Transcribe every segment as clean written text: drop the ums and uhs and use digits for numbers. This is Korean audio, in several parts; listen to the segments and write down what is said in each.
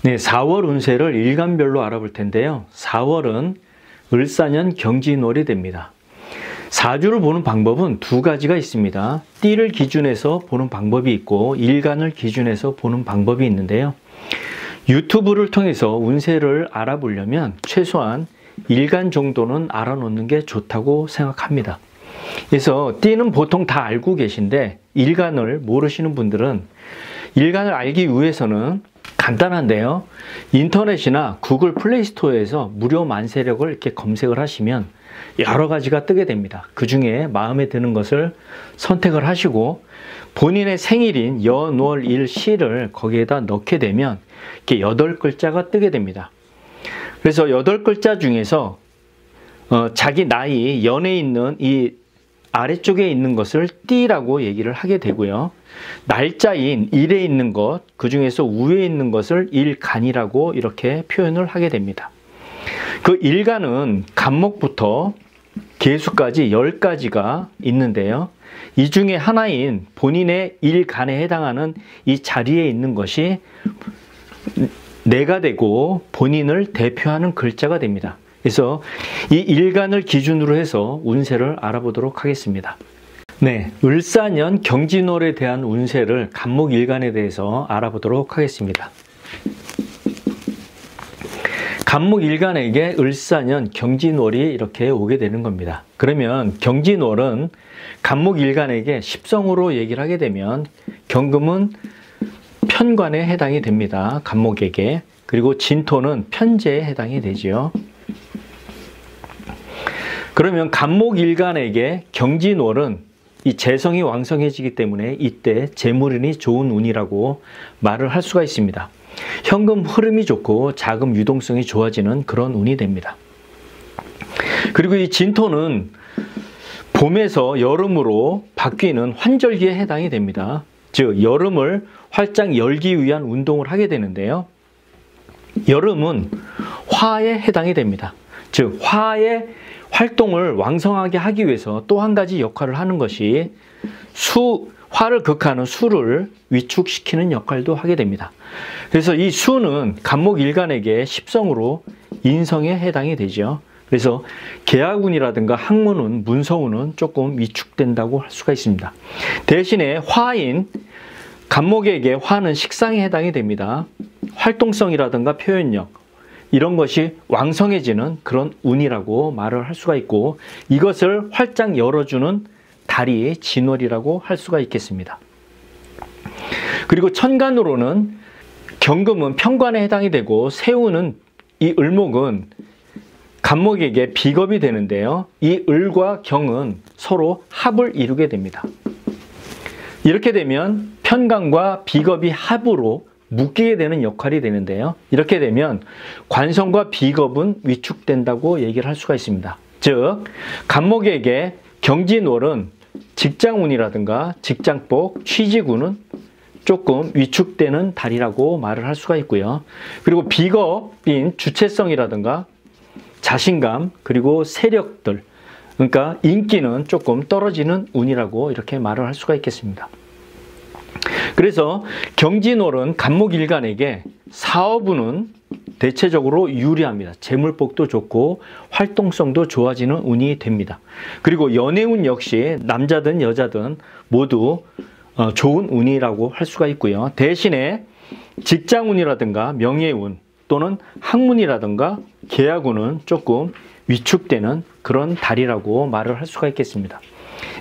네, 4월 운세를 일간별로 알아볼 텐데요. 4월은 을사년 경진월이 됩니다. 사주를 보는 방법은 두 가지가 있습니다. 띠를 기준해서 보는 방법이 있고 일간을 기준해서 보는 방법이 있는데요. 유튜브를 통해서 운세를 알아보려면 최소한 일간 정도는 알아놓는 게 좋다고 생각합니다. 그래서 띠는 보통 다 알고 계신데 일간을 모르시는 분들은 일간을 알기 위해서는 간단한데요. 인터넷이나 구글 플레이스토어에서 무료 만세력을 이렇게 검색을 하시면 여러 가지가 뜨게 됩니다. 그 중에 마음에 드는 것을 선택을 하시고 본인의 생일인 연, 월, 일, 시를 거기에다 넣게 되면 이렇게 8글자가 뜨게 됩니다. 그래서 8글자 중에서 자기 나이, 연에 있는 이 아래쪽에 있는 것을 띠라고 얘기를 하게 되고요. 날짜인 일에 있는 것, 그 중에서 위에 있는 것을 일간이라고 이렇게 표현을 하게 됩니다. 그 일간은 간목부터 개수까지 10가지가 있는데요. 이 중에 하나인 본인의 일간에 해당하는 이 자리에 있는 것이 내가 되고 본인을 대표하는 글자가 됩니다. 그래서 이 일간을 기준으로 해서 운세를 알아보도록 하겠습니다. 네, 을사년 경진월에 대한 운세를 간목일간에 대해서 알아보도록 하겠습니다. 간목일간에게 을사년 경진월이 이렇게 오게 되는 겁니다. 그러면 경진월은 간목일간에게 십성으로 얘기를 하게 되면 경금은 편관에 해당이 됩니다. 간목에게. 그리고 진토는 편재에 해당이 되지요. 그러면 간목일간에게 경진월은 이 재성이 왕성해지기 때문에 이때 재물운이 좋은 운이라고 말을 할 수가 있습니다. 현금 흐름이 좋고 자금 유동성이 좋아지는 그런 운이 됩니다. 그리고 이 진토는 봄에서 여름으로 바뀌는 환절기에 해당이 됩니다. 즉 여름을 활짝 열기 위한 운동을 하게 되는데요. 여름은 화에 해당이 됩니다. 즉 화의 활동을 왕성하게 하기 위해서 또 한 가지 역할을 하는 것이 화를 극하는 수를 위축시키는 역할도 하게 됩니다. 그래서 이 수는 간목일간에게 십성으로 인성에 해당이 되죠. 그래서 계약운이라든가 학문운, 문서운은 조금 위축된다고 할 수가 있습니다. 대신에 화인 간목에게 화는 식상에 해당이 됩니다. 활동성이라든가 표현력 이런 것이 왕성해지는 그런 운이라고 말을 할 수가 있고 이것을 활짝 열어주는 달이 진월이라고 할 수가 있겠습니다. 그리고 천간으로는 경금은 편관에 해당이 되고 세운은 이 을목은 간목에게 비겁이 되는데요. 이 을과 경은 서로 합을 이루게 됩니다. 이렇게 되면 편관과 비겁이 합으로 묶이게 되는 역할이 되는데요. 이렇게 되면 관성과 비겁은 위축된다고 얘기를 할 수가 있습니다. 즉 간목에게 경진월은 직장운이라든가 직장복, 취직운은 조금 위축되는 달이라고 말을 할 수가 있고요. 그리고 비겁인 주체성이라든가 자신감 그리고 세력들 그러니까 인기는 조금 떨어지는 운이라고 이렇게 말을 할 수가 있겠습니다. 그래서 경진월은 간목일간에게 사업운은 대체적으로 유리합니다. 재물복도 좋고 활동성도 좋아지는 운이 됩니다. 그리고 연애운 역시 남자든 여자든 모두 좋은 운이라고 할 수가 있고요. 대신에 직장운이라든가 명예운 또는 학문이라든가 계약운은 조금 위축되는 그런 달이라고 말을 할 수가 있겠습니다.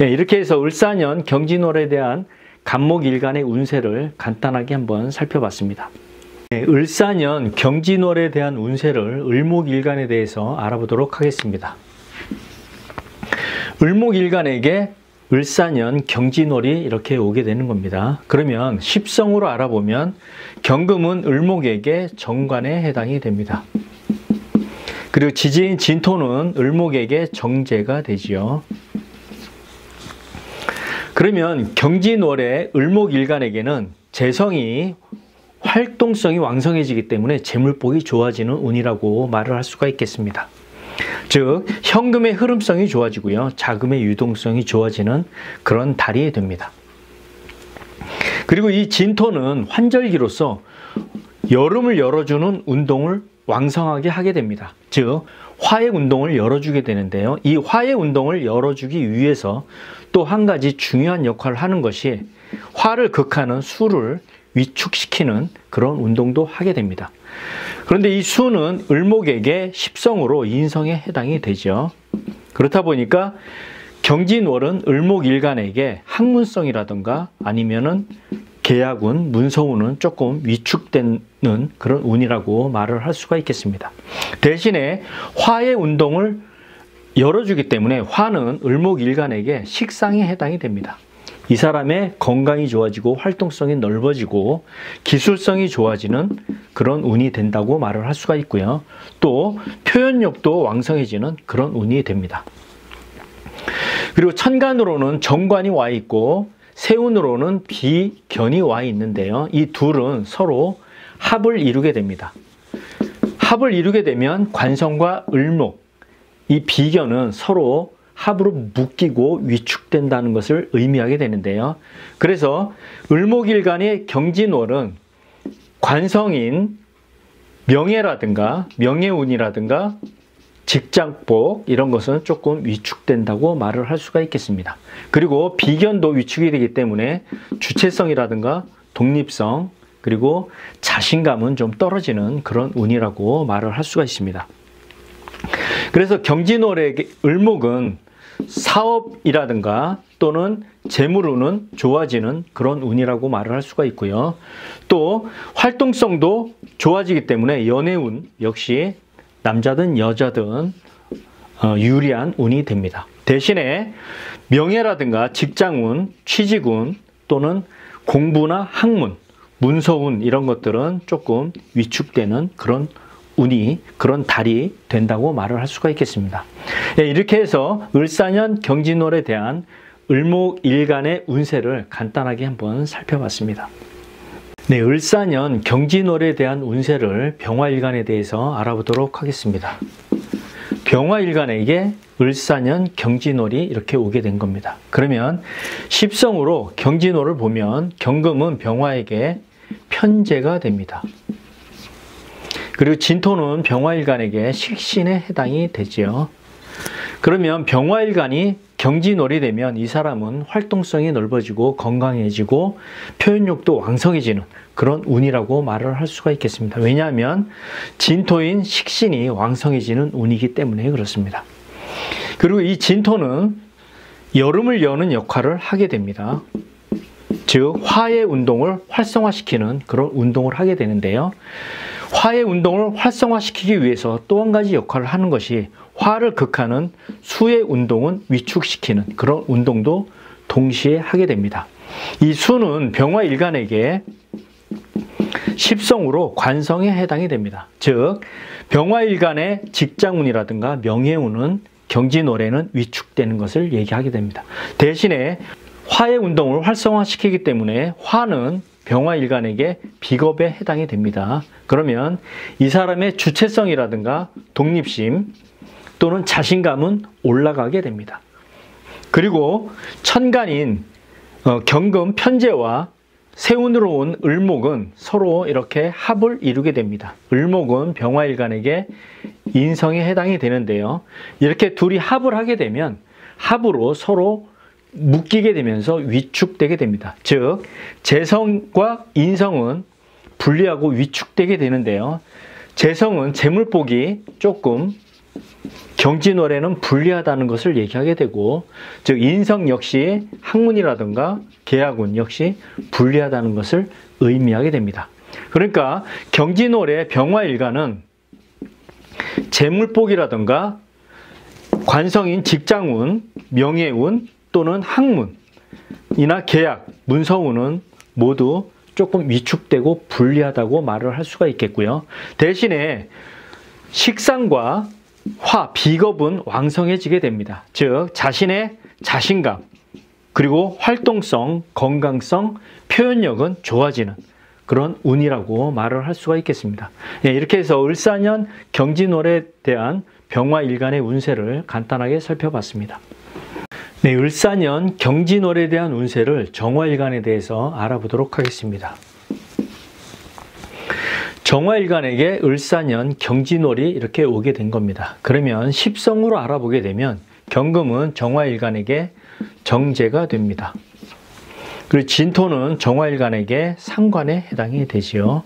이렇게 해서 을사년 경진월에 대한 간목일간의 운세를 간단하게 한번 살펴봤습니다. 을사년 경진월에 대한 운세를 을목일간에 대해서 알아보도록 하겠습니다. 을목일간에게 을사년 경진월이 이렇게 오게 되는 겁니다. 그러면 십성으로 알아보면 경금은 을목에게 정관에 해당이 됩니다. 그리고 지지인 진토는 을목에게 정제가 되지요. 그러면 경진월의 을목일간에게는 재성이 활동성이 왕성해지기 때문에 재물복이 좋아지는 운이라고 말을 할 수가 있겠습니다. 즉 현금의 흐름성이 좋아지고요. 자금의 유동성이 좋아지는 그런 달이 됩니다. 그리고 이 진토는 환절기로서 여름을 열어주는 운동을 왕성하게 하게 됩니다. 즉 화해 운동을 열어주게 되는데요. 이 화해 운동을 열어주기 위해서 또 한 가지 중요한 역할을 하는 것이 화를 극하는 수를 위축시키는 그런 운동도 하게 됩니다. 그런데 이 수는 을목에게 십성으로 인성에 해당이 되죠. 그렇다 보니까 경진월은 을목일간에게 학문성이라든가 아니면은 계약운, 문서운은 조금 위축되는 그런 운이라고 말을 할 수가 있겠습니다. 대신에 화의 운동을 열어주기 때문에 화는 을목일간에게 식상에 해당이 됩니다. 이 사람의 건강이 좋아지고 활동성이 넓어지고 기술성이 좋아지는 그런 운이 된다고 말을 할 수가 있고요. 또 표현력도 왕성해지는 그런 운이 됩니다. 그리고 천간으로는 정관이 와 있고 세운으로는 비견이 와 있는데요. 이 둘은 서로 합을 이루게 됩니다. 합을 이루게 되면 관성과 을목, 이 비견은 서로 합으로 묶이고 위축된다는 것을 의미하게 되는데요. 그래서 을목일간의 경진월은 관성인 명예라든가 명예운이라든가 직장복 이런 것은 조금 위축된다고 말을 할 수가 있겠습니다. 그리고 비견도 위축이 되기 때문에 주체성이라든가 독립성 그리고 자신감은 좀 떨어지는 그런 운이라고 말을 할 수가 있습니다. 그래서 경진월의 을목은 사업이라든가 또는 재물운은 좋아지는 그런 운이라고 말을 할 수가 있고요. 또 활동성도 좋아지기 때문에 연애운 역시 남자든 여자든 유리한 운이 됩니다. 대신에 명예라든가 직장운, 취직운 또는 공부나 학문, 문서운 이런 것들은 조금 위축되는 그런 운이, 그런 달이 된다고 말을 할 수가 있겠습니다. 이렇게 해서 을사년 경진월에 대한 을목일간의 운세를 간단하게 한번 살펴봤습니다. 네, 을사년 경진월에 대한 운세를 병화일간에 대해서 알아보도록 하겠습니다. 병화일간에게 을사년 경진월이 이렇게 오게 된 겁니다. 그러면 십성으로 경진월을 보면 경금은 병화에게 편재가 됩니다. 그리고 진토는 병화일간에게 식신에 해당이 되지요. 그러면 병화일간이 경진월이 되면 이 사람은 활동성이 넓어지고 건강해지고 표현력도 왕성해지는 그런 운이라고 말을 할 수가 있겠습니다. 왜냐하면 진토인 식신이 왕성해지는 운이기 때문에 그렇습니다. 그리고 이 진토는 여름을 여는 역할을 하게 됩니다. 즉 화의 운동을 활성화시키는 그런 운동을 하게 되는데요. 화의 운동을 활성화시키기 위해서 또 한 가지 역할을 하는 것이 화를 극하는 수의 운동은 위축시키는 그런 운동도 동시에 하게 됩니다. 이 수는 병화일간에게 십성으로 관성에 해당이 됩니다. 즉 병화일간의 직장운이라든가 명예운은 경진월에는 위축되는 것을 얘기하게 됩니다. 대신에 화의 운동을 활성화시키기 때문에 화는 병화일간에게 비겁에 해당이 됩니다. 그러면 이 사람의 주체성이라든가 독립심 또는 자신감은 올라가게 됩니다. 그리고 천간인 경금 편재와 세운으로 온 을목은 서로 이렇게 합을 이루게 됩니다. 을목은 병화일간에게 인성에 해당이 되는데요. 이렇게 둘이 합을 하게 되면 합으로 서로 묶이게 되면서 위축되게 됩니다. 즉 재성과 인성은 분리하고 위축되게 되는데요. 재성은 재물복이 조금 경진월에는 불리하다는 것을 얘기하게 되고, 즉 인성 역시 학문이라든가 계약운 역시 불리하다는 것을 의미하게 됩니다. 그러니까 경진월의 병화일간은 재물복이라든가 관성인 직장운, 명예운 또는 학문이나 계약, 문서운은 모두 조금 위축되고 불리하다고 말을 할 수가 있겠고요. 대신에 식상과 화, 비겁은 왕성해지게 됩니다. 즉 자신의 자신감, 그리고 활동성, 건강성, 표현력은 좋아지는 그런 운이라고 말을 할 수가 있겠습니다. 이렇게 해서 을사년 경진월에 대한 병화일간의 운세를 간단하게 살펴봤습니다. 네, 을사년 경진월에 대한 운세를 정화일간에 대해서 알아보도록 하겠습니다. 정화일간에게 을사년 경진월이 이렇게 오게 된 겁니다. 그러면 십성으로 알아보게 되면 경금은 정화일간에게 정제가 됩니다. 그리고 진토는 정화일간에게 상관에 해당이 되지요.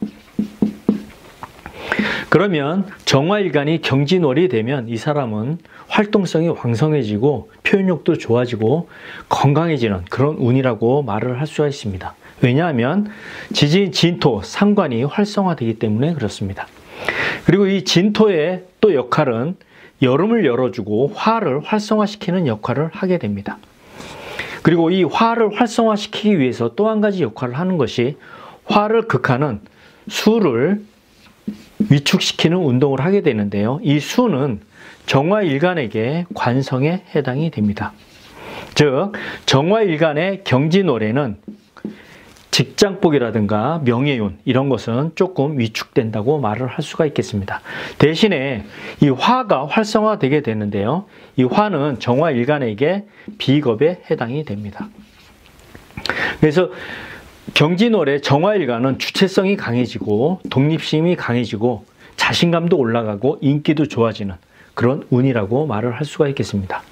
그러면 정화일간이 경진월이 되면 이 사람은 활동성이 왕성해지고 표현력도 좋아지고 건강해지는 그런 운이라고 말을 할 수가 있습니다. 왜냐하면 지지인 진토, 상관이 활성화되기 때문에 그렇습니다. 그리고 이 진토의 또 역할은 여름을 열어주고 화를 활성화시키는 역할을 하게 됩니다. 그리고 이 화를 활성화시키기 위해서 또 한 가지 역할을 하는 것이 화를 극하는 수를 위축시키는 운동을 하게 되는데요. 이 수는 정화일간에게 관성에 해당이 됩니다. 즉 정화일간의 경진월에는 직장복이라든가 명예운 이런 것은 조금 위축된다고 말을 할 수가 있겠습니다. 대신에 이 화가 활성화되게 되는데요. 이 화는 정화일간에게 비겁에 해당이 됩니다. 그래서 경진월의 정화일간은 주체성이 강해지고 독립심이 강해지고 자신감도 올라가고 인기도 좋아지는 그런 운이라고 말을 할 수가 있겠습니다.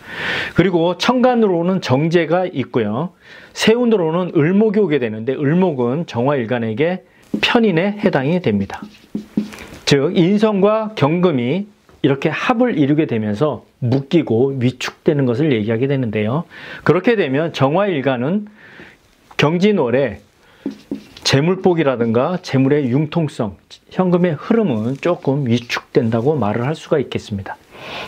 그리고 천간으로는 정제가 있고요. 세운으로는 을목이 오게 되는데 을목은 정화일간에게 편인에 해당이 됩니다. 즉 인성과 경금이 이렇게 합을 이루게 되면서 묶이고 위축되는 것을 얘기하게 되는데요. 그렇게 되면 정화일간은 경진월에 재물복이라든가 재물의 융통성, 현금의 흐름은 조금 위축된다고 말을 할 수가 있겠습니다.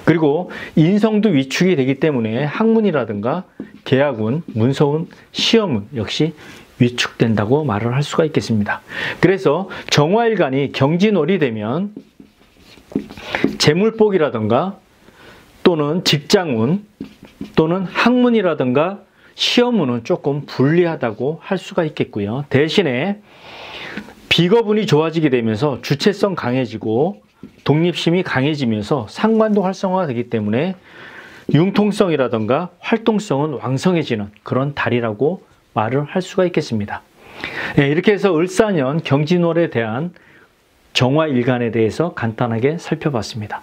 그리고 인성도 위축이 되기 때문에 학문이라든가 계약운, 문서운, 시험운 역시 위축된다고 말을 할 수가 있겠습니다. 그래서 정화일간이 경진월이 되면 재물복이라든가 또는 직장운 또는 학문이라든가 시험운은 조금 불리하다고 할 수가 있겠고요. 대신에 비겁운이 좋아지게 되면서 주체성 강해지고 독립심이 강해지면서 상관도 활성화되기 때문에 융통성이라든가 활동성은 왕성해지는 그런 달이라고 말을 할 수가 있겠습니다. 네, 이렇게 해서 을사년 경진월에 대한 정화일간에 대해서 간단하게 살펴봤습니다.